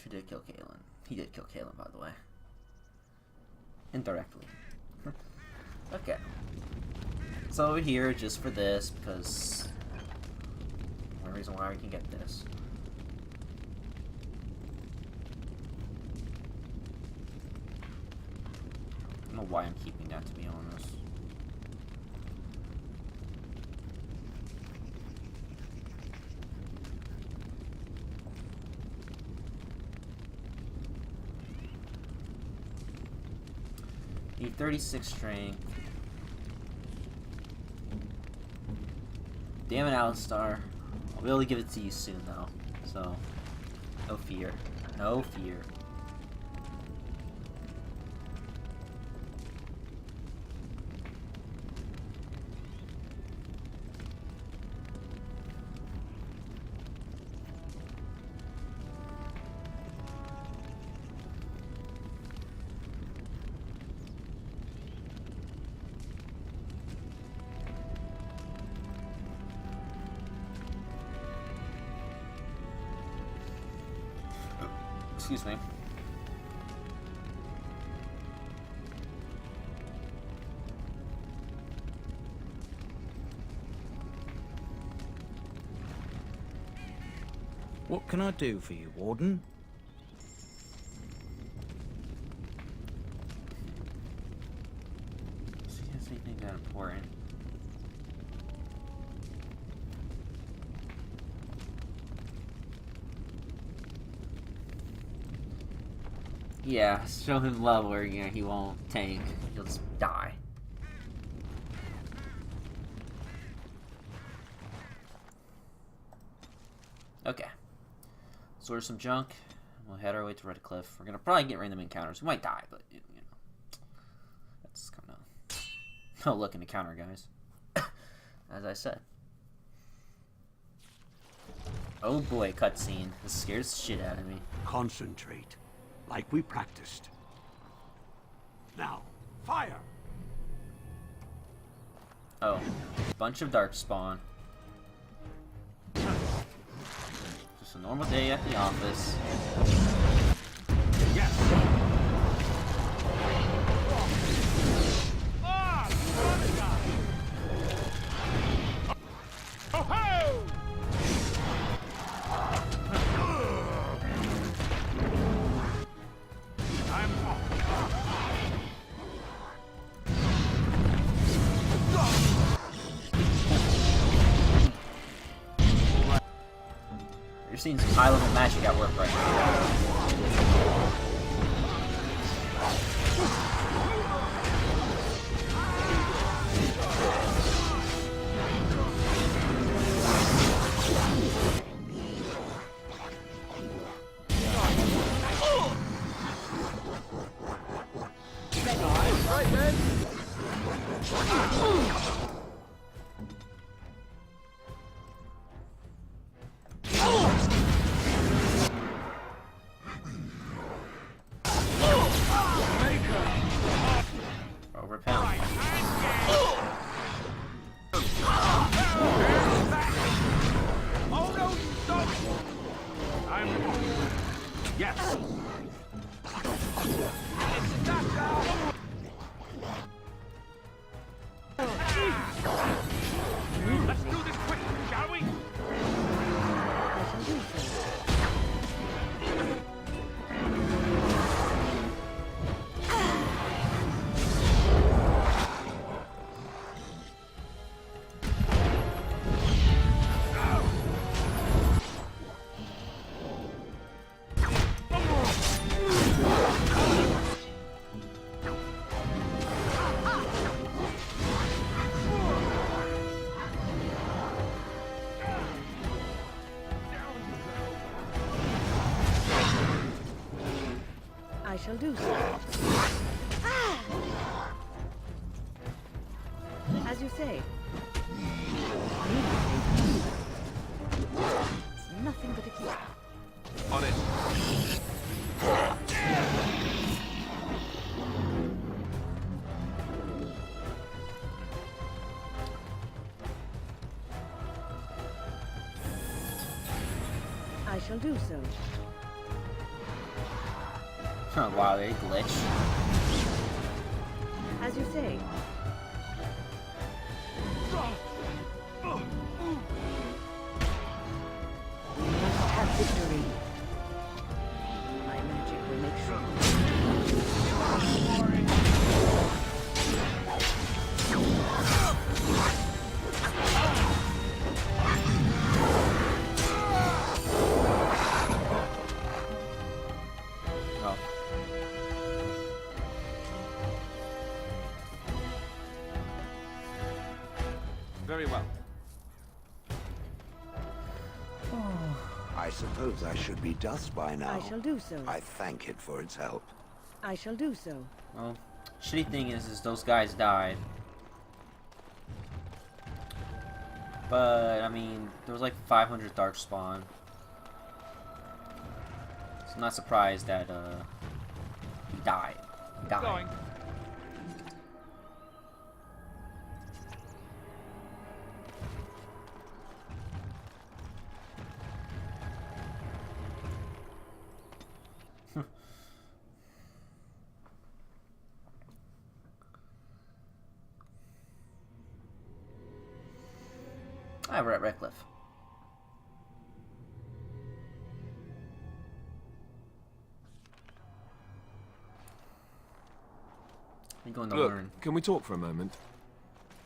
Chantry did kill Kalen. He did kill Kalen, by the way. Indirectly. Okay. So over here, just for this, because... one reason why we can get this. I don't know why I'm keeping that, to be honest. Need 36 strength. Damn it, Alistar. I'll be able to give it to you soon, though. So, no fear. No fear. Excuse me. What can I do for you, Warden? See if there's anything that important. Yeah, show him love where he won't tank. He'll just die. Okay. So there's some junk. We'll head our way to Red Cliff. We're gonna probably get random encounters. We might die, but you know, that's kind of no looking encounter, guys. As I said. Oh boy, cutscene. This scares the shit out of me. Concentrate. Like we practiced. Now, fire! Oh, bunch of Darkspawn. Just a normal day at the office. Yes! Oh, ho! You're seeing some high-level magic at work right now. Right, man. Yes. Let's do this quick, shall we? I shall do so. As you say. It's nothing but a key. On it. I shall do so. Wow, they glitch. As you say. We must have victory. My magic will make sure. Oh. Very well. I suppose I should be dust by now. I shall do so. I thank it for its help. I shall do so. Well, shitty thing is those guys died. But, I mean, there was like 500 Darkspawn. So I'm not surprised that, he died. He died. Going. Ah, we're at Redcliffe. You're going to Look, learn. can we talk for a moment?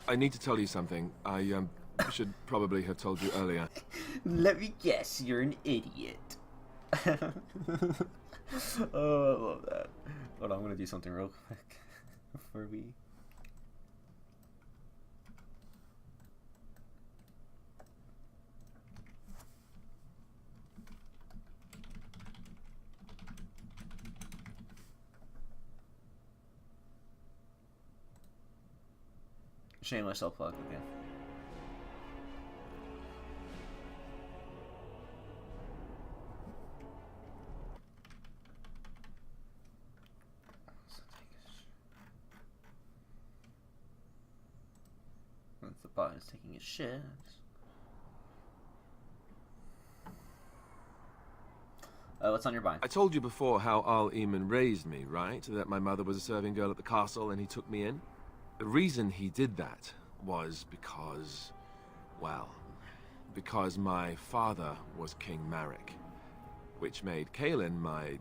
I need to tell you something. I should probably have told you earlier. Let me guess, you're an idiot. Oh, I love that. Hold on, I'm gonna do something real quick before we. Shameless self-plug again. Once the bot is taking a shit. What's on your mind? I told you before how Eamon raised me, right? That my mother was a serving girl at the castle and he took me in. The reason he did that was because, well, because my father was King Marek, which made Kaelin my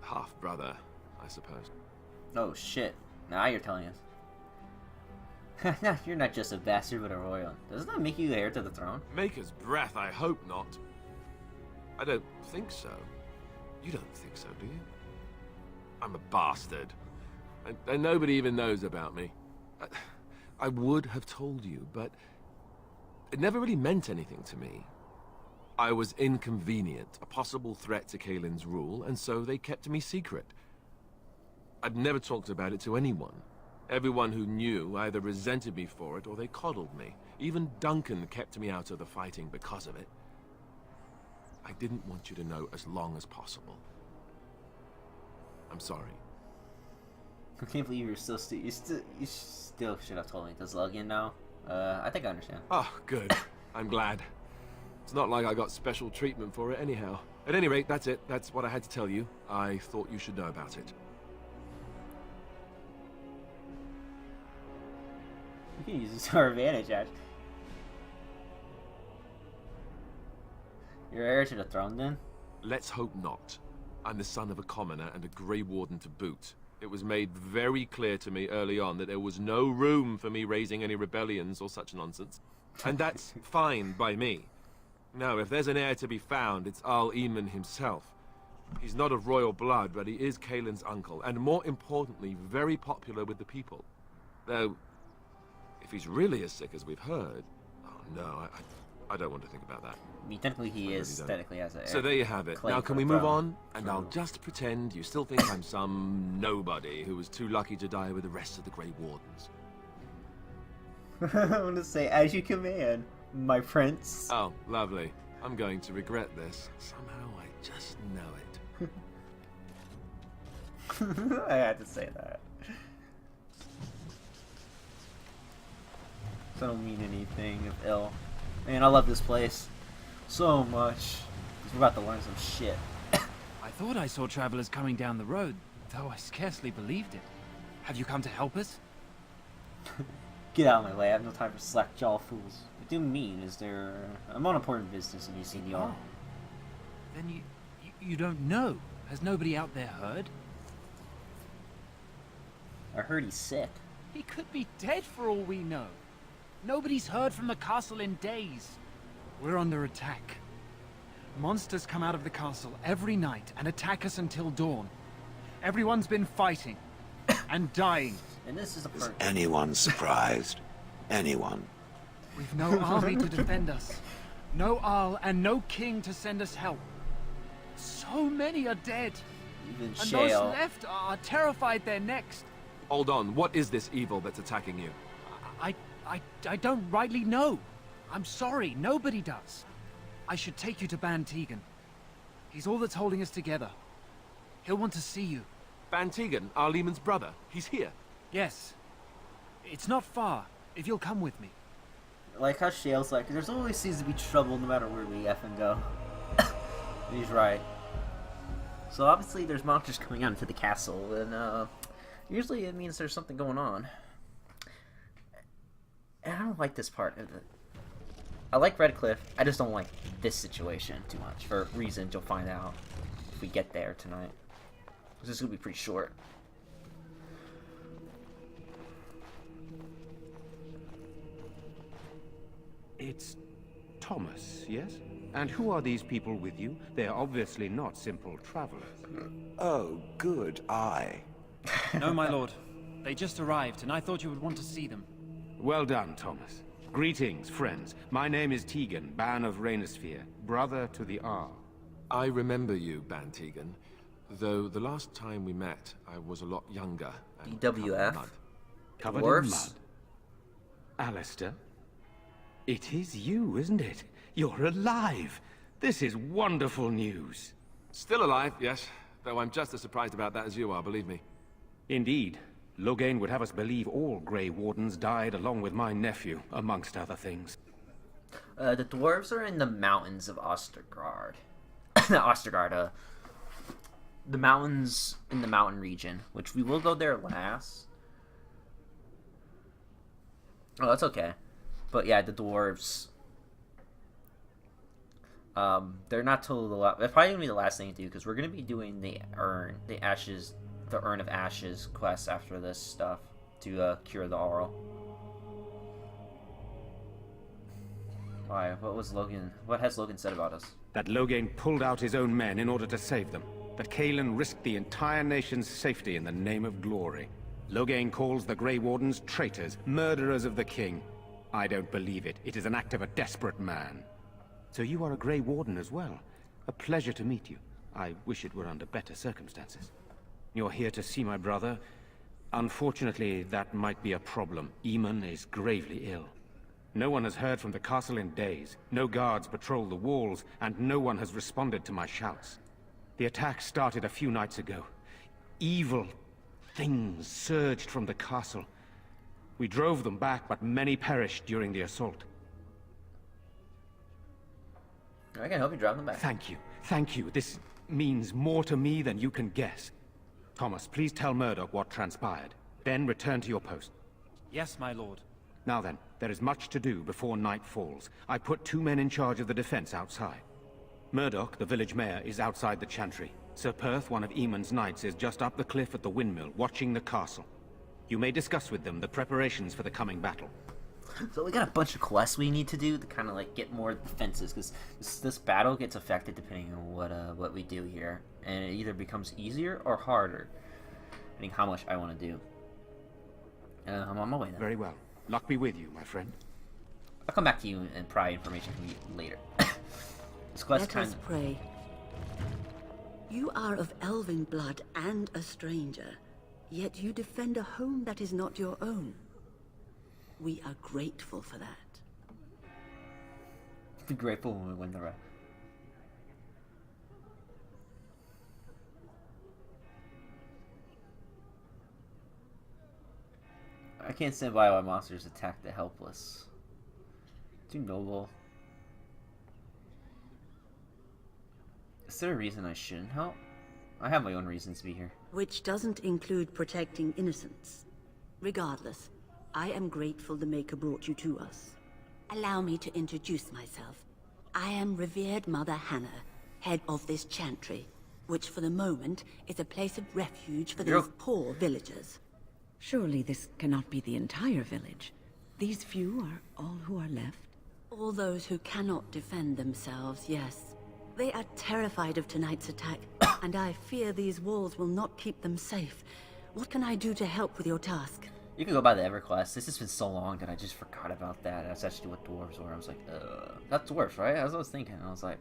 half-brother, I suppose. Oh shit! Now you're telling us. No, you're not just a bastard but a royal. Doesn't that make you heir to the throne? Maker's breath, I hope not. I don't think so. You don't think so, do you? I'm a bastard. And nobody even knows about me. I would have told you, but it never really meant anything to me. I was inconvenient, a possible threat to Kaelin's rule, and so they kept me secret. I'd never talked about it to anyone. Everyone who knew either resented me for it or they coddled me. Even Duncan kept me out of the fighting because of it. I didn't want you to know as long as possible. I'm sorry. I can't believe you still should have told me. Does log in now? I think I understand. Oh, good. I'm glad. It's not like I got special treatment for it anyhow. At any rate, that's it. That's what I had to tell you. I thought you should know about it. You can use this to our advantage, Ash. You're heir to the throne, then? Let's hope not. I'm the son of a commoner and a Grey Warden to boot. It was made very clear to me early on that there was no room for me raising any rebellions or such nonsense. And that's fine by me. No, if there's an heir to be found, it's Eamon himself. He's not of royal blood, but he is Kaelin's uncle, and more importantly, very popular with the people. Though, if he's really as sick as we've heard, oh no, I don't want to think about that. I mean, technically he is technically as a So there you have it. claim Now for can the we move throne. on? And I'll just pretend you still think I'm some nobody who was too lucky to die with the rest of the Grey Wardens. I'm gonna say, as you command, my prince. Oh, lovely. I'm going to regret this. Somehow I just know it. I had to say that. I don't mean anything of ill. Man, I love this place so much. We're about to learn some shit. I thought I saw travelers coming down the road, though I scarcely believed it. Have you come to help us? Get out of my way. I have no time for slack-jaw fools. What do you mean? Is there... I'm on important business and you see the arm. Then you don't know. Has nobody out there heard? I heard he's sick. He could be dead for all we know. Nobody's heard from the castle in days. We're under attack. Monsters come out of the castle every night and attack us until dawn. Everyone's been fighting and dying. And this is a Is part. anyone surprised? Anyone? We've no army to defend us. No Arl and no king to send us help. So many are dead. Even And those Shale. left are terrified they're next. Hold on, what is this evil that's attacking you? I don't rightly know. I'm sorry, nobody does. I should take you to Ban Tegan. He's all that's holding us together. He'll want to see you. Ban Tegan, our Eamon's brother. He's here. Yes. It's not far, if you'll come with me. Like how Shale's like, there's always seems to be trouble no matter where we effing go. And he's right. So obviously there's monsters coming out into the castle, and usually it means there's something going on. And I don't like this part of it. I like Redcliffe, I just don't like this situation too much, for reasons you'll find out if we get there tonight. This is going to be pretty short. It's Thomas, yes? And who are these people with you? They're obviously not simple travelers. Oh, good eye. No, my lord. They just arrived, and I thought you would want to see them. Well done, Thomas. Greetings, friends. My name is Tegan, Ban of Rainersphere, brother to the Arl. I remember you, Ban Tegan. Though the last time we met, I was a lot younger and covered in DWF? mud. Covered Dwarves? in mud. Alistair? It is you, isn't it? You're alive! This is wonderful news. Still alive, yes. Though I'm just as surprised about that as you are, believe me. Indeed. Loghain would have us believe all Grey Wardens died along with my nephew, amongst other things. The dwarves are in the mountains of Ostergard. Not Ostergard, the mountains in the mountain region, which we will go there last. Oh, that's okay. But yeah, the dwarves. They're not till the last. That's probably gonna be the last thing to do because we're gonna be doing the urn of ashes quest after this stuff to cure the Arl. Why? What has Logan said about us? That Loghain pulled out his own men in order to save them. That Cailan risked the entire nation's safety in the name of glory. Loghain calls the Grey Wardens traitors, murderers of the king. I don't believe it. It is an act of a desperate man. So you are a Grey Warden as well. A pleasure to meet you. I wish it were under better circumstances. You're here to see my brother. Unfortunately, that might be a problem. Eamon is gravely ill. No one has heard from the castle in days. No guards patrol the walls, and no one has responded to my shouts. The attack started a few nights ago. Evil things surged from the castle. We drove them back, but many perished during the assault. I can help you drive them back. Thank you. Thank you. This means more to me than you can guess. Thomas, please tell Murdoch what transpired. Then return to your post. Yes, my lord. Now then, there is much to do before night falls. I put 2 men in charge of the defense outside. Murdoch, the village mayor, is outside the Chantry. Sir Perth, one of Eamon's knights, is just up the cliff at the windmill, watching the castle. You may discuss with them the preparations for the coming battle. So we got a bunch of quests we need to do to kind of like get more defenses because this battle gets affected depending on what we do here, and it either becomes easier or harder depending how much I want to do. I'm on my way now. Very well. Luck be with you, my friend. I'll come back to you and pry information from you later. This quest Let kind us of pray. You are of elven blood and a stranger, yet you defend a home that is not your own. We are grateful for that. be grateful when we win the race. I can't stand by while monsters attack the helpless. Too noble. Is there a reason I shouldn't help? I have my own reasons to be here. Which doesn't include protecting innocents. Regardless, I am grateful the Maker brought you to us. Allow me to introduce myself. I am revered Mother Hannah, head of this Chantry, which for the moment is a place of refuge for these poor villagers. Surely this cannot be the entire village. These few are all who are left? All those who cannot defend themselves, yes. They are terrified of tonight's attack, and I fear these walls will not keep them safe. What can I do to help with your task? You can go by the EverQuest. This has been so long that I just forgot about that. That's actually what dwarves were. I was like, that's dwarves, right? As I was thinking. I was like,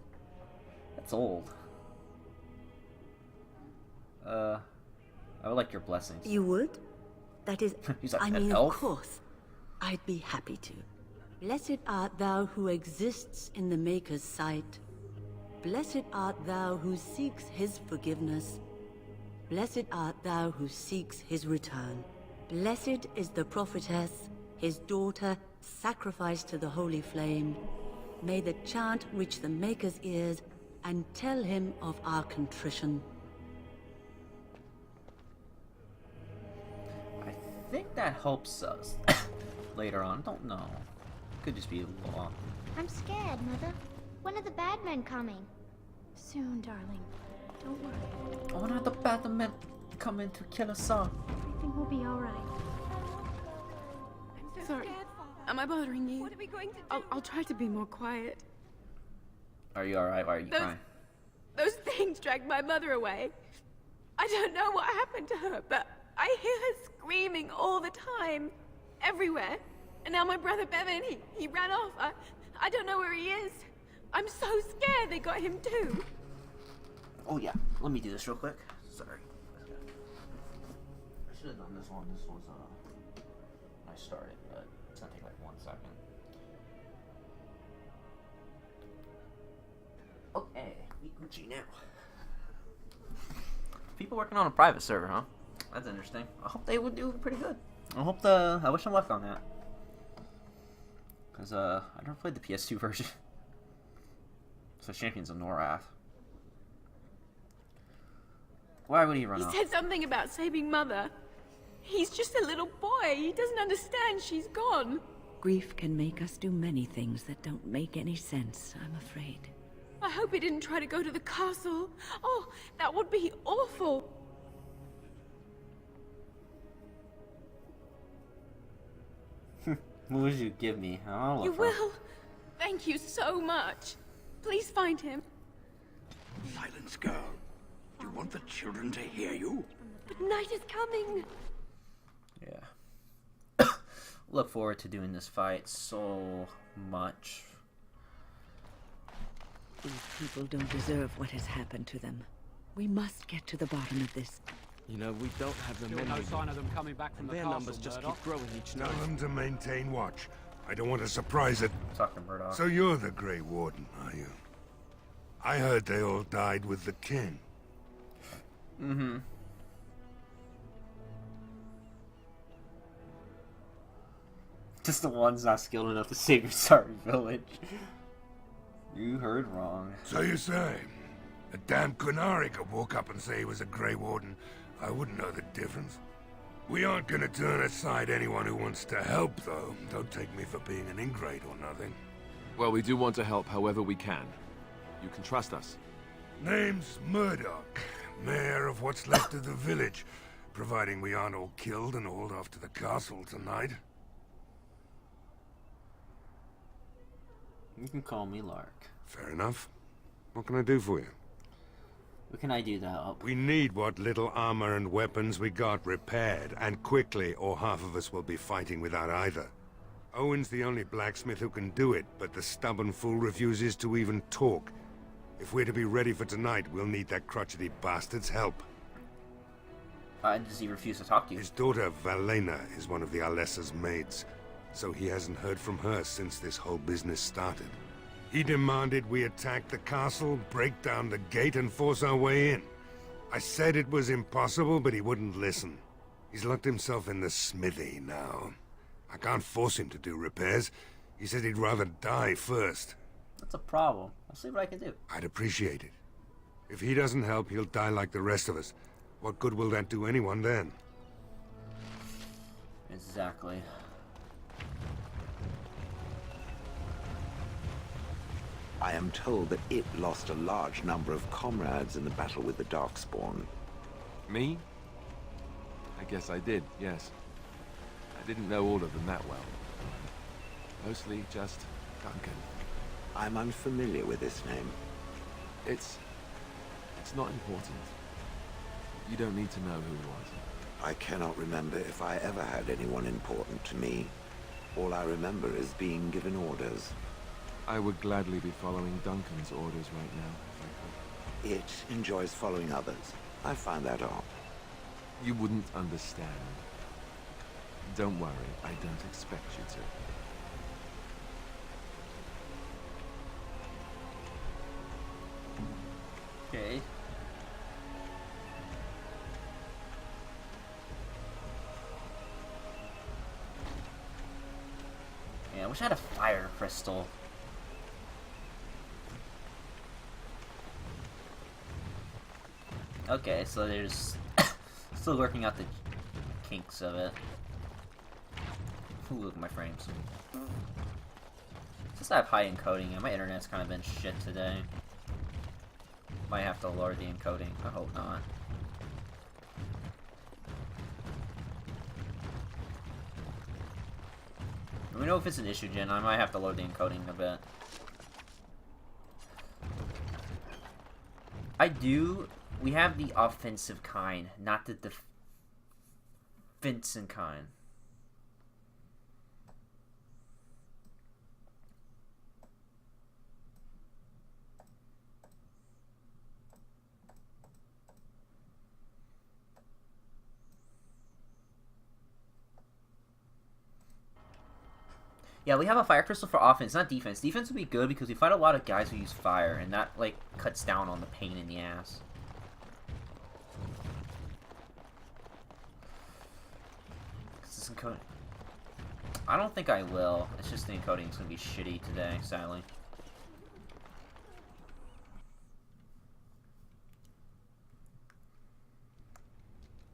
that's old. I would like your blessings. You would? That is, He's like, I an mean, elf? of course. I'd be happy to. Blessed art thou who exists in the Maker's sight. Blessed art thou who seeks his forgiveness. Blessed art thou who seeks his return. Blessed is the prophetess, his daughter, sacrificed to the holy flame. May the chant reach the Maker's ears and tell him of our contrition. I think that helps us later on. Don't know. Could just be a little off. I'm scared, Mother. When are the bad men coming? Soon, darling. Don't worry. When are the bad men coming to kill us all? Everything will be alright. I'm sorry. Am I bothering you? What are we going to do? I'll try to be more quiet. Are you alright? Why are you crying? Those things dragged my mother away. I don't know what happened to her, but I hear her screaming all the time. Everywhere. And now my brother Bevan, he ran off. I don't know where he is. I'm so scared they got him too. Oh yeah, let me do this real quick. Sorry. I should have done this one. This was I started, but it's gonna take like 1 second. Okay, we Gucci now. People working on a private server, huh? That's interesting. I hope they would do pretty good. I wish them luck on that. Cause I never played the PS2 version. So Champions of Norath. Why would he run off? He said something about saving Mother. He's just a little boy. He doesn't understand she's gone. Grief can make us do many things that don't make any sense, I'm afraid. I hope he didn't try to go to the castle. Oh, that would be awful. What would you give me? Huh? You will. Thank you so much. Please find him. Silence, girl. You want the children to hear you? But night is coming. Yeah. Look forward to doing this fight so much. These people don't deserve what has happened to them. We must get to the bottom of this. You know, we don't have the men. No sign of them coming back from the their castle, numbers just Murdoch. keep growing each night. Tell them to maintain watch. I don't want to surprise it. Talking Murdoch. So you're the Grey Warden, are you? I heard they all died with the king. Mm-hmm. Just the ones not skilled enough to save your sorry village. You heard wrong. So you say? A damn Qunari could walk up and say he was a Grey Warden. I wouldn't know the difference. We aren't gonna turn aside anyone who wants to help, though. Don't take me for being an ingrate or nothing. Well, we do want to help however we can. You can trust us. Name's Murdoch, mayor of what's left of the village, providing we aren't all killed and hauled off to the castle tonight. You can call me Lark. Fair enough. What can I do for you? What can I do to help? We need what little armor and weapons we got repaired, and quickly, or half of us will be fighting without either. Owen's the only blacksmith who can do it, but the stubborn fool refuses to even talk. If we're to be ready for tonight, we'll need that crotchety bastard's help. Does he refuse to talk to you? His daughter, Valena, is one of the Alessa's maids, so he hasn't heard from her since this whole business started. He demanded we attack the castle, break down the gate, and force our way in. I said it was impossible, but he wouldn't listen. He's locked himself in the smithy now. I can't force him to do repairs. He said he'd rather die first. That's a problem. I'll see what I can do. I'd appreciate it. If he doesn't help, he'll die like the rest of us. What good will that do anyone then? Exactly. I am told that it lost a large number of comrades in the battle with the Darkspawn. Me? I guess I did, yes. I didn't know all of them that well. Mostly just Duncan. I'm unfamiliar with this name. It's not important. You don't need to know who he was. I cannot remember if I ever had anyone important to me. All I remember is being given orders. I would gladly be following Duncan's orders right now, if I could. It enjoys following others. I find that odd. You wouldn't understand. Don't worry, I don't expect you to. Okay. Yeah, I wish I had a fire crystal. Okay, so there's still working out the kinks of it. Ooh, look at my frames. Since I have high encoding, and my internet's kind of been shit today. Might have to lower the encoding. I hope not. Let me know if it's an issue, Jen. I might have to lower the encoding a bit. We have the offensive kind, not the defensive kind. Yeah, we have a fire crystal for offense, not defense. Defense would be good because we fight a lot of guys who use fire, and that, like, cuts down on the pain in the ass. This encoding. I don't think I will. It's just the encoding is going to be shitty today, sadly.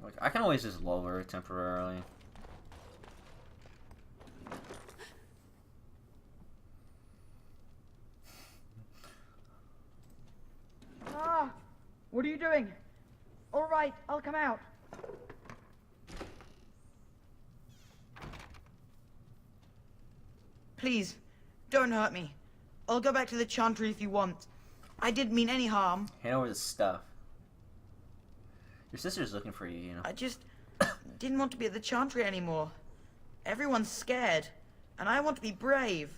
Like, I can always just lower it temporarily. What are you doing? All right, I'll come out. Please, don't hurt me. I'll go back to the Chantry if you want. I didn't mean any harm. Hand over the stuff. Your sister's looking for you, you know. I just didn't want to be at the Chantry anymore. Everyone's scared, and I want to be brave.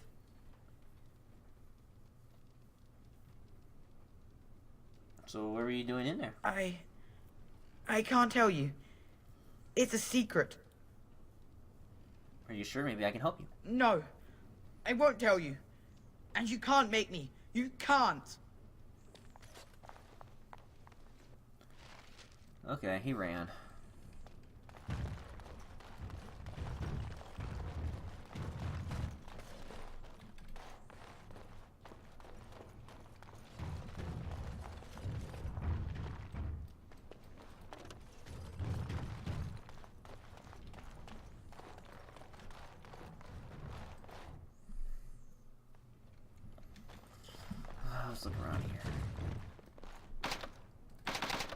So what were you doing in there? I can't tell you. It's a secret. Are you sure? Maybe I can help you. No, I won't tell you. And you can't make me. You can't. Okay, he ran. Let's look around here.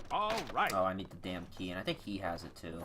All right. Oh, I need the damn key, and I think he has it too.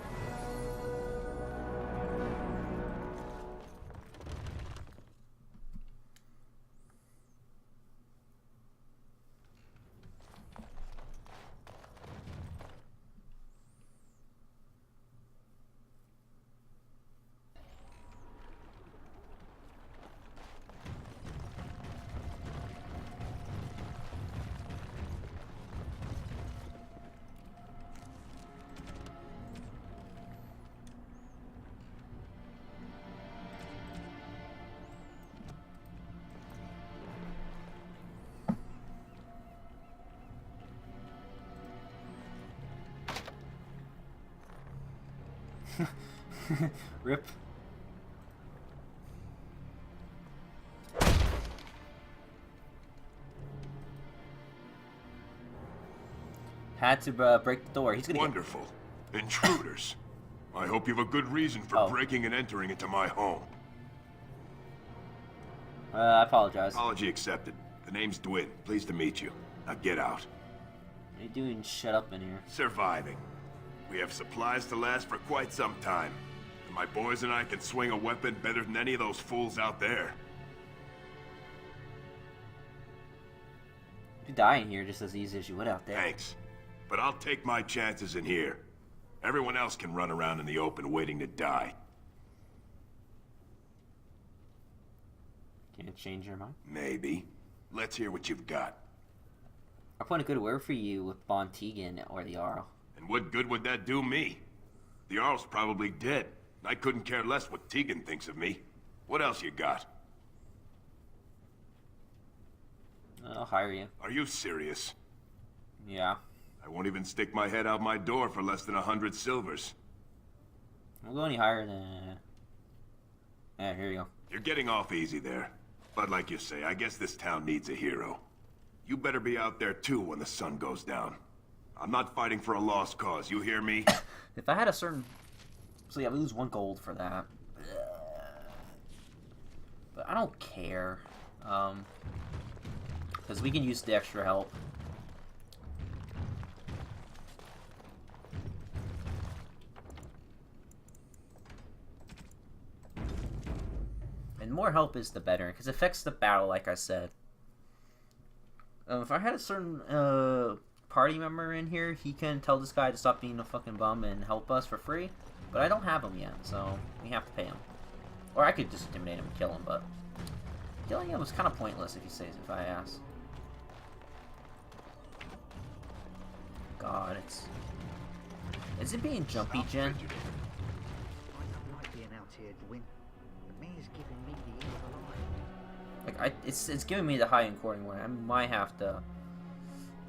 Rip. Had to break the door. He's gonna Wonderful. Intruders. I hope you have a good reason for breaking and entering into my home. I apologize. Apology accepted. The name's Dwin. Pleased to meet you. Now get out. What are you doing? Shut up in here. Surviving. We have supplies to last for quite some time. And my boys and I can swing a weapon better than any of those fools out there. You could die in here just as easy as you would out there. Thanks. But I'll take my chances in here. Everyone else can run around in the open waiting to die. Can it change your mind? Maybe. Let's hear what you've got. I put a good word for you with Bon Tegan or the Arl. And what good would that do me? The Arl's probably dead. I couldn't care less what Tegan thinks of me. What else you got? I'll hire you. Are you serious? Yeah. I won't even stick my head out my door for less than 100 silvers. We'll go any higher than... Yeah, here you go. You're getting off easy there. But like you say, I guess this town needs a hero. You better be out there too when the sun goes down. I'm not fighting for a lost cause, you hear me? If I had a certain... So yeah, we lose 1 gold for that. But I don't care. Because we can use the extra help. And more help is the better, because it affects the battle, like I said. If I had a certain party member in here, he can tell this guy to stop being a fucking bum and help us for free. But I don't have him yet, so we have to pay him. Or I could just intimidate him and kill him, but killing him was kind of pointless if I ask. God, it's... Is it being jumpy, Jen? Like, it's giving me the high encoding one. I might have to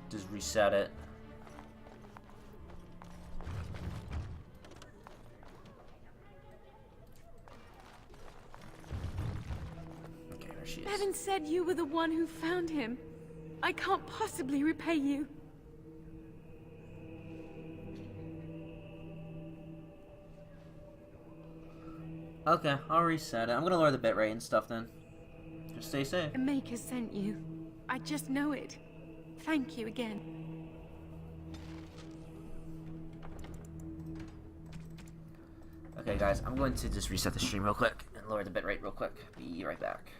just reset it. Okay, there she is. Bevan said you were the one who found him. I can't possibly repay you. Okay, I'll reset it. I'm gonna lower the bitrate and stuff then. Just stay safe. The Maker sent you. I just know it. Thank you again. Okay, guys, I'm going to just reset the stream real quick and lower the bitrate real quick. Be right back.